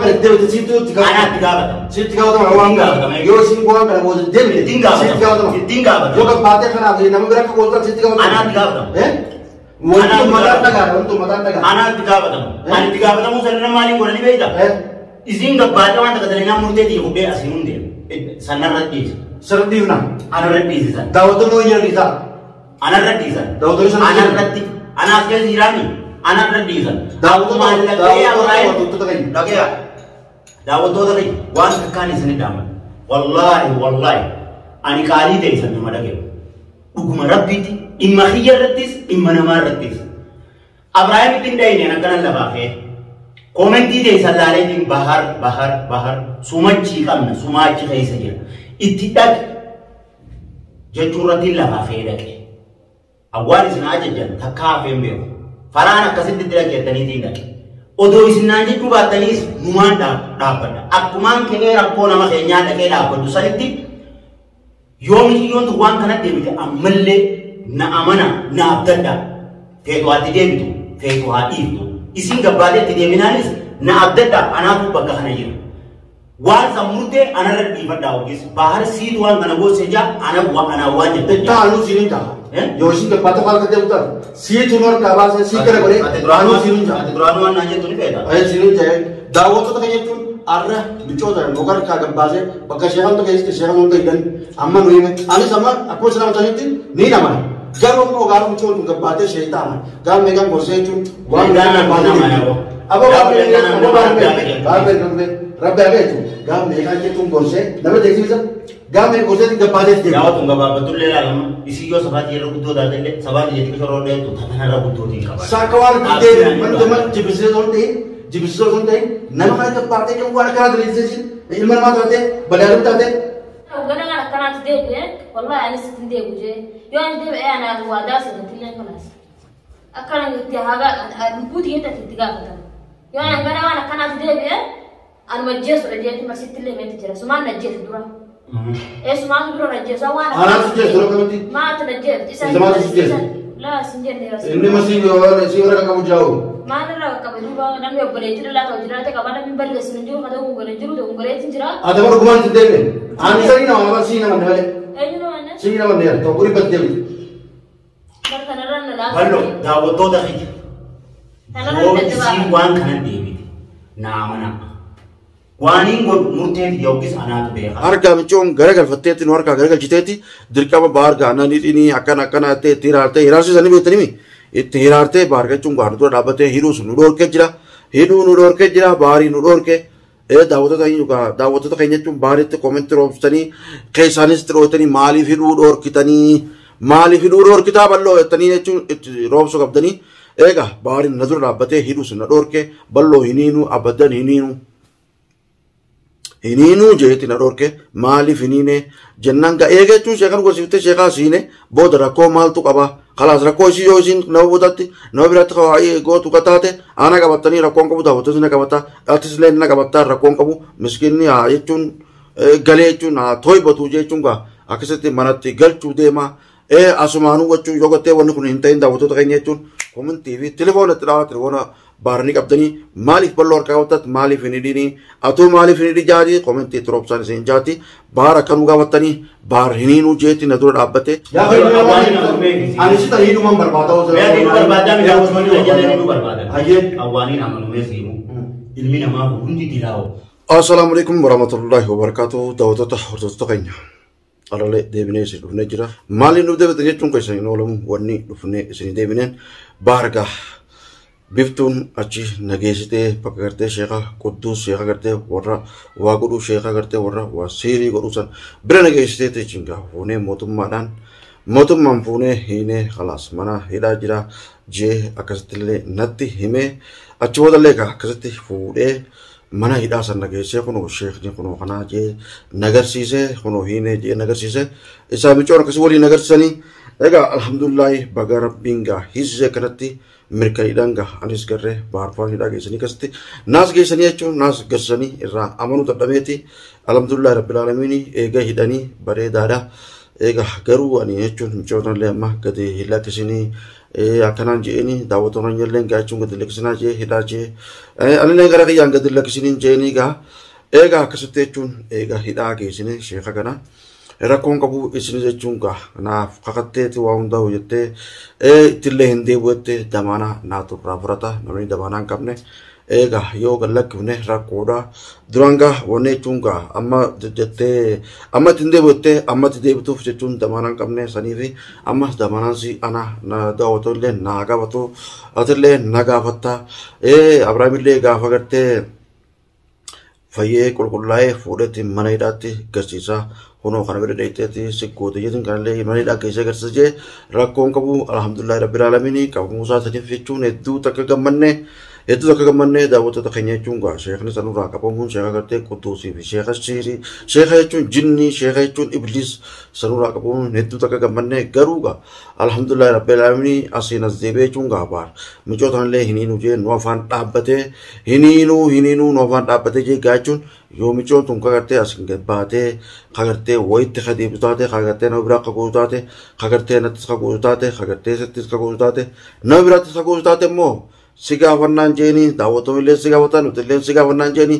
Dewi situ tiga. Anak tiga apa? Situ tiga orang awam kan. Yo sing gua kan mau Dewi. Tiga. Situ tiga orang. Tiga apa? Yo kan partai kan ada nama berapa kota situ tiga orang. Anak tiga apa? Untuk mata negara, untuk mata negara. Anak tiga apa? Anak tiga apa? Musa nama maling boleh dibeda. Izin ke partai mana kata dengan murtad itu be asin unde. Sanar radis. Serdi una. Anak radis san. Dawat tu no yang kita. Anak radis san. Dawat tu anak radis. Anak ke zirani. Anak radis san. Dawat tu malah lagi yang lain. Dawat tu lagi. Lagi ya. Dawat tu lagi. Wan kekani sini daman. Wallahi. Ani kali deh san nama lagi. Uguma rabbiti. Imma khiyar radis. Imma nama radis. Abraham itu dah ini anak kan labah. Komenti deh salare din bahar sumaci kamna sumaci kayak saja itidak jaturat illa afedak awal isnaja jan takaf embeo farana kasid tidak ya tani tindak odo isnaja tu batanis numanda dapada akuman kera ko nama kenya da kera ko dusaliti yon tu wan kana debi amalle na amana na abdada fetu ati debi fetu ati itu isin gabade tidak minalis na abdada anak baga hanayin wan samurte anak di berdaulis bahar si tuan mana bos saja anak wajib kita alu sini dah yo sing gabata kalau kita utar si tuan kabas si kera boleh alu sini dah ati duranu aja tu ni beda ayo sini dah dawat tu kayaknya tu arah bicara mogar kagam base baga sehan tu kayak sehan tu ikan amma nuyi ani sama aku senang tanya tu ni nama garum mo garum chol tu gabate setan gam megang borse tu wan gana nama Abo Rabbi abe tu, gam megang tu borse, nama desi bisa, gam megang borse tu gabate tu. Jauh tu gabah betul le lah, isi yo sahaja yang rukutu dah deh, sahaja jadi kesorot deh tu, tanah rukutu di gabah. Sakawal kita, mana jibisir zonte, nama mana gabate tu war kerana desi, ilmu mana tu, belajar tu tu. Ugana ngana kana tde wallahi ani sitinde buje yo ande be ana wada se tilen kalas akana ngi haga buti yeta tiga kata yo ngana kana tde be an majje so de ti masitile meti jera suman najje dura suman dura najje so wana ana sije dura kamti ma ta najje isa la sinje ne ras inni masi yo si ora kamu jauh mana ra ka beduba nan yo bole jira la to jira te ka bana min balle sinju kada ngore jiru de ngore tinjira ada baru kuman tde be ani sari na wala si na mandale ayno ana si na mandale to kuri batte be barkana ran la Ballo dawo to da kiji yo isi wan kana debi na mana wani ngod murte yogis anat be harga micong gara-gara fattetin warga gara-gara jiteti dirkama bar gana ni akan te tirarte hirasi sani betani mi tirarte bar ga chung gardu dabate hiru sunudor ke jira bari nudor ke dawoto tayi juga dawoto to kaynya chung bari te comment robstani kaisanis trotani mali firudor kitani mali firudor kita ballo tani ne chung robso gabdani ega bari nazur dabate hiru sunudor ke ballo hininu abadan hininu jehti nador ke mali finine jannanga ege chu shekan go sifte sheka sine bod rako mal tu kaba khalas rako si yosin no budatti no birat khawai go tu katate ana ka batani rakon ko budaw to sine ka bata atis len na ka bata rakon ko miskin ni ay chun gale chun na thoi batu je chunga akisete manati gal chu de ma asmanu go chu yogote won kun intain da to kayne chun common tv telephone telefona barni kaptani malif ballor ka watat malif hinidini atu malif hinidi jadi komenti tropsan sen jati bar akan uga watani bar hininu jeti nadur abbate ya ani sita hinu man barbada ho ya hinu barbada mi dawo soni aja hinu barbada aye awani namanu mesimu ilmi nama hundi dilao assalamualaikum warahmatullahi wabarakatuh dawata horto kanya alale debine se dufne jira mali nu debete jetun ko sen nolom wonni dufne sen debinen barga biftun achi nagesite pakarte shekha quddus shekha karte warra wagudu shekha karte warra wasiri gorusan bre nagesite te chinga hone motumman fune hine khalas mana hida jira je akastille natti hime achodalle ka akasti fude mana hida san nagese kono shekh ni kono kana je nagarsise kono hine je nagarsise isa bichor kaswali nagarsani ega alhamdulillah bagar binga hizze kanati mereka idanga anis garre barfan hida gesani kasti nas gesani acho nas gesani irra amanu tadameti alhamdulillah rabbil alamin ega hidani bare dada ega garu ani acho mchona le amma gade hilakisini akkanaan je'eni daawwatoonni illee gaachuun gadi lakkisinaa jee hidhaa jee anillee gara kiyyaan gadi lakkisiniin jeeni egaa akkasitti jechuun egaa hidhaa geessine sheeka kana rakkoon qabu isin jechuun naaf kakatteeti waa hundaa hojjettee ittillee hin deebi'ette damaana naaturraa fudhata namni damaanaa hin qabne egaa yoo gallakkifne rakkoodha duraan wanne jechuun amma jettee amma ittiin deebi'ette amma itti deebituuf jechuun damaanaa hin qabne sanii fi amma damaanaan si ana na daawwatollee naa gaafatu atillee na gaafatta Abrahaamillee gaafa gartee fayyee qulqullaa'ee fuudhetti mana hidhaatti garsiisaa hunoo kana bira dheettee sikkoote jechuun kanallee mana hidhaa keessa garsiisee rakkoon qabu alhamdulillah rabbil aalamiin qabumuusaa saniif jechuun hedduu takka gammannee daawwattoota keenya jechuun sheekni sanurraa qabamuun sheeka gartee quddusii fi sheeka siirii sheeka jechuun jinnii sheeka jechuun iblis sanurraa qabamuun hedduu takka gammannee garuu alhamdulillah rabbil aalamiin asiin as deebi'ee jechuun baar micootaallee hiniinuu jee nu afaan dhaabbatee hiniinuu nu afaan dhaabbatee jee gaachuun yoo micoon tun kagartee asin baatee kagartee wayitti kadeebisu taate kagartee nama biraa kakoosu taate kagartee nattis kakoosu taate kagartee sittis kakoosu taate nama biraattis kakoosu taate immoo si gaafannaan jeeni daawwatamillee si gaafatan nutillee si gaafannaan jeeni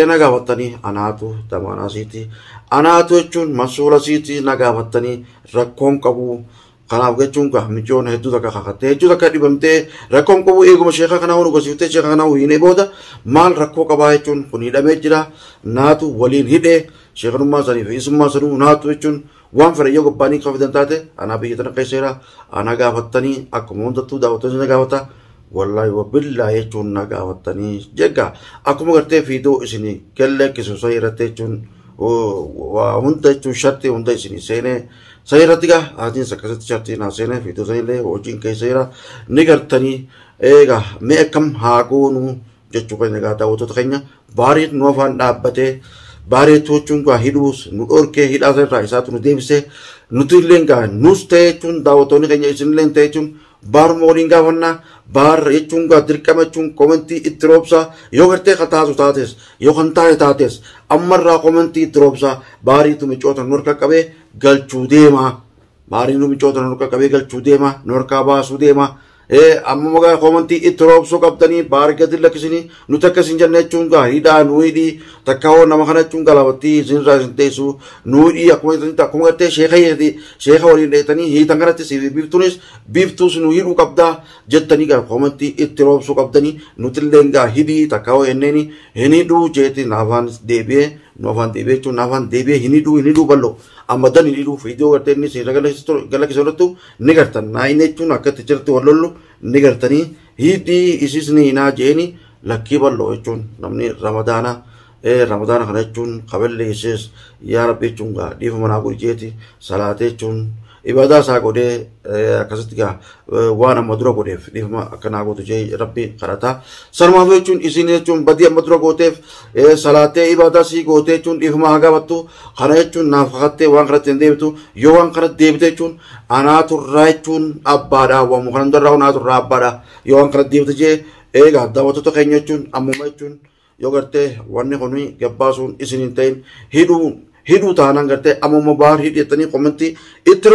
na gaafattanii anaatu damaanaasiiti anaatu jechuun masuulasiiti na gaafattanii rakkoon qabu kanaaf jechuun micoon hedduu takka kakattee hedduu takka dhibamtee rakkoon qabu eeguma sheeka kanaa hunu gosiiftee sheeka kanaa hiinee booda maal rakkoo qabaa jechuun kun hidhamee jira naatu waliin hidhee sheekanummaa sanii fi isummaa sanuu naatu jechuun waan fedhe yoo gobbaanii kafidan taate anaa biyya tana keesseera ana gaafattanii akkuma hundattuu daawwattoonni na gaafata wallahi wabillaa jechuun na gaafattanii jegga akkuma gartee fiidoo isinii kelleekkisu sa irratti jechuun waa hunda jechuun shartii hunda isinii seenee sayirratti atiin sakkasitti shartii naa seenee fiidoo sanillee hojiin keesseera ni gartanii egaa mee akkam haa goonu jechuu keenya daawwattoota keenya baariin nu afaan dhaabbatee baareetu jechuun hidhuus nu dhorkee hidhaa irraa isaatu nu deebisee nuti illee nus ta'e jechuun daawwattoonni keenya isinillee ta'e jechuun baaruma waliin gaafannaa baar jechuun dirqama jechuun komentii itti roobsaa yoo gartee kataasu taates yoo kan taa'e taates ammarraa komentii itti roobsaa baariitu micoota nu harka qabee galchuu deemaa baariin nu micoota nu harka qabee galchuu deemaa nu harkaa baasuu deemaa amma magaa komentii itti roobsuu qabdanii baari gadi lakkisanii nuti akkasin jenne jechuun hidhaa nu hidhii takka hoo nama kana jechuun galabattii isinirraa isin teessu nu hidhii akkuma gartee sheeka waliin dheetanii hiitan kanatti siif biiftuus nu hidhuu qabdaa jettanii komentii itti roobsuu qabdanii nutillee hidhii takka hoo jenneeni hin hidhuu jeeti naafaan deebi'ee nu afaan deebi'ee jechuun naafaan deebi'ee hin hidhuu bal'oo amma dan hin hidhuu fiidiyoo gartee inni seera galakkisee ni gartan naayinee jechuun akka itti jirti wallollu ni gartanii hidhii isisni hinaa jeeni lakkii bal'oo jechuun namni ramadaana kana jechuun qaballee ishees yaa rabbi jechuun dhiifama naa godhi jeeti salaatee jechuun ibadaa isaa godhee akkasitti waan amma dura godheef dhiifama akka naa godhu jee rabbi kadhataa sanumaaf jechuun isin jechuun badii amma dura gooteef salaatee ibadaa sii gootee jechuun dhiifama haa gaafattu kana jechuun naaf kakattee waan kanatti hin deebitu yoo waan kanatti deebite jechuun anaaturraa jechuun abbaadha waan kana hundarraa anaaturraa abbaadha yoo waan kanatti deebite jee eegaa daawwattoota keenya jechuun ammuma jechuun yoo gartee wanni kun gabbaasuun isin hin ta'in hidhuu taanaan gartee ammuma baar hidhettanii komentii itti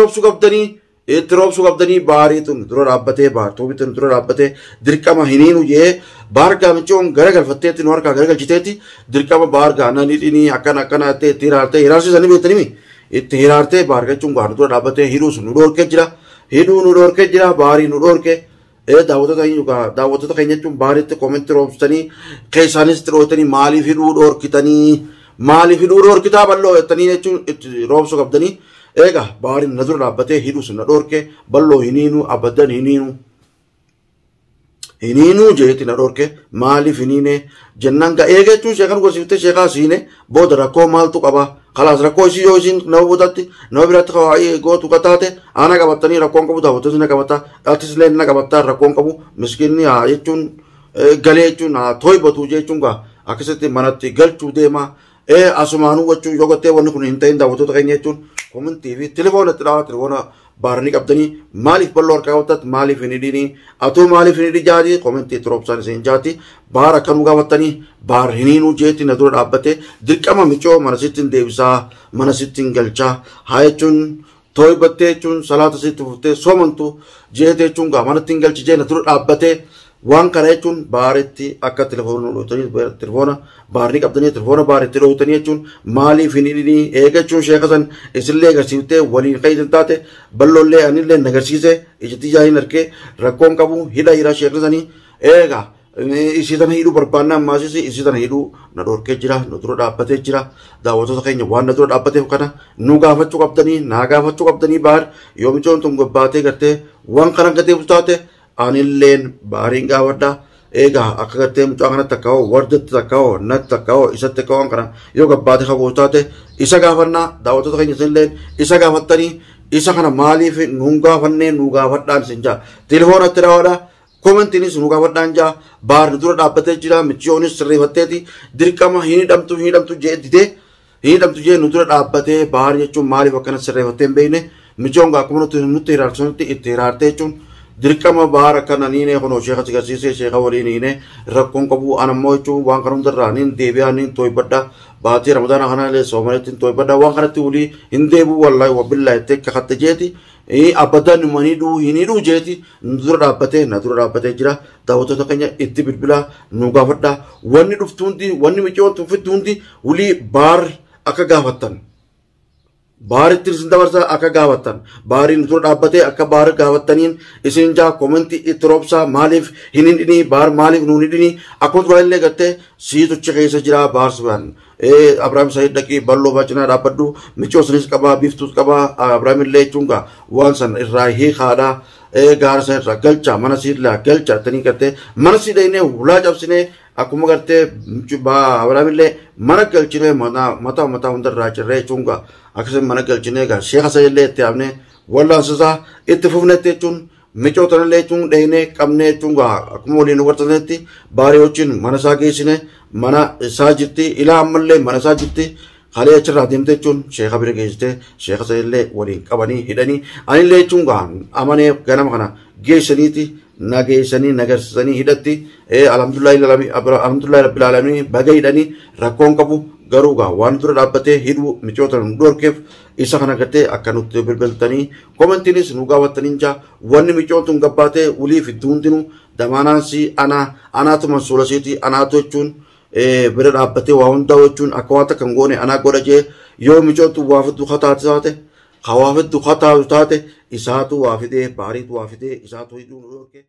roobsuu qabdanii baariitun dura dhaabbatee baartuubitun dura dhaabbatee dirqama hiniinu jee baar gaamichoon garagalfatteetti nu harkaa garagalchiteetti dirqama baar gaanaan hidhinii akkana ta'e itti hiraarsiisanii beektanii itti hiraartee baar jechuun baar dura dhaabbatee hidhuus nu dhorkee jira baarii nu dhorkee daawwattoota keenya jechuun baariitti komentii roobsitanii keessaanis itti dhootanii maaliif hidhuu dhorkitaa bal'oo jettanii jechuun itti roobsuu qabdanii eegaa baariin na dura dhaabbatee hidhuus na dhorke bal'oo hiniinuu abaddan hiniinuu jeetti na dhorke maaliif hiniine jennaan eega jechuun sheekan gosiiftee sheekaa siine booda rakkoo maaltu qaba kalaas rakkoo isii yoo isiin nama boodatti nama biratti kawaa'ee gootu kataate ana qabattanii rakkoon qabu daawwattoonni na qabata artistillee na qabattaa rakkoon qabu miskiinni haa jechuun galee jechuun haa toybatu jechuun akkasitti manatti galchuu deemaa asumaanuu jechuun yoo gattee wanni kun hin ta'in daawwattoota keenya jechuun komentii fi telefoonatti dhaawaa telefoona baarni qabdanii maaliif bal'oo harkaa qabattat maaliif hin hidhinii atuu maaliif hin hidhi jaati komentii itti roobsaan isin jaati baar akkanuu gaafattanii baar hiniinuu jeetti na dura dhaabbate dirqama micoo mana sittiin deebisaa mana sittiin galchaa haa jechuun toibattee jechuun salaata sitti fuftee soomantu jeetee jechuun gaamana tingalchi jee na dura dhaabbatee waan kana jechuun baaritti akka telefoona dhootanii telefoona baarii qabdanii telefoona baaritti dhootanii jechuun maaliif hin hidhinii eeggachuun sheekasan isillee agarsiiftee waliin qayyitin taate balloollee anillee nagarsiise ijatti jaahin argee rakkoon qabu hidha sheekasanii eegaa isi tana hidhuu barbaanna ammaasisi isi tana hidhuu na dhorkee jira na dura dhaabbatee jira daawwattoota keenya waan na dura dhaabbateef kana nu gaafachuu qabdanii naa gaafachuu qabdanii baar yoo michoon tun gabbaatee gartee waan kana gatee taate anilleen baariin gaafadha eegaa akka gartee mucaa kanatti akka hoo wardatti akka hoo natti akka hoo isatti akka waan kana yoo gabbaate kaboo taate isa gaafannaa daawwattoota keenya isinilleen isa gaafattanii isa kana maaliif nuun gaafannee nu gaafadhaan isin jaa telefoonatti dhawaadha koomentiinis nu gaafadhaan jaa baarni dura dhaabbatee jira michoonis sirreeffatteeti dirqama hin hidhamtu jee nu dura dhaabbatee baar jechuun maaliif akkana sirreeffattee hin beekne michoon akkuma nutti hiraarsutti itti hiraartee jechuun dirqama baara kana niine kono sheekha sigarsiisee sheekha waliin niine rakkoon qabu anammoo jechuun waan kana hundarraa niin deebi'aa niin toibadha baatii ramadaana kana illee soomanetti hin toibadha waan kanatti ulii hin deebi'u wallaahi wabillahi tekka katte jeeti abadan maniduu hiniduu jeeti na dura dhaabbatee jira daawwattoota keenya itti bilbilaa nu gaafadha wanni dhuftuundi wanni micoon tuffittuundi ulii baar akka gaafattan baaritti isin dabarsa akka gaafattan baariin dura dhaabbatee akka baar gaafattaniin isin jaa koomenti itti roobsaa maaliif hin hidhinii baar maaliif nuun hidhinii akkuma duraa illee gartee siituchi keessa jira baar subaan Abrahaam Said dhaqii balloo baacinaa dhaabbadhu michoosanis qabaa biftuus qabaa Abrahaam illee jechuun waan san irraa hiikaadhaa gaara san irraa galcha mana siidlaa galcha tanii gartee mana siidha innee hulaa cabsinee akkuma gartee Abrahaam illee mana galchinee mataa hundarraa cirree jechuun akkasuma mana galchinee sheekha Said illee itti yaafnee wallaansisaa itti fufnetti jechuun micoota illee jechuun dheeyinee qabnee jechuun akkuma waliin hubattanetti baarii wajjin mana isaa geessine mana isaa jirti ilaa ammallee mana isaa jirti halee achirraa deemte jechuun sheekha bira geessite sheekha Said illee waliin qabanii hidhanii anillee jechuun amanee ganama kana geessaniiti nageessanii nagarsiisanii hidhatti alhamdulillahi rabbil aalamiin baga hidhanii rakkoon qabu garuu waan dura dhaabbatee hidhuu micoota nu dhorkeef isa kana gartee akka nutti bilbiltanii koomentiinis nu gaafattanii jaa wanni micoon tun gabbaatee uliif itti hundinuu damaanaansi anaatuma suulasiiti anaatu jechuun bira dhaabbatee waa hundaa jechuun akka waan takka hin goone anaa godha jee yoo micoon tun waa fiddu kataatu taate isaatu waa fidee baariitu waa fidee isaatu hidhuu nu dhorke.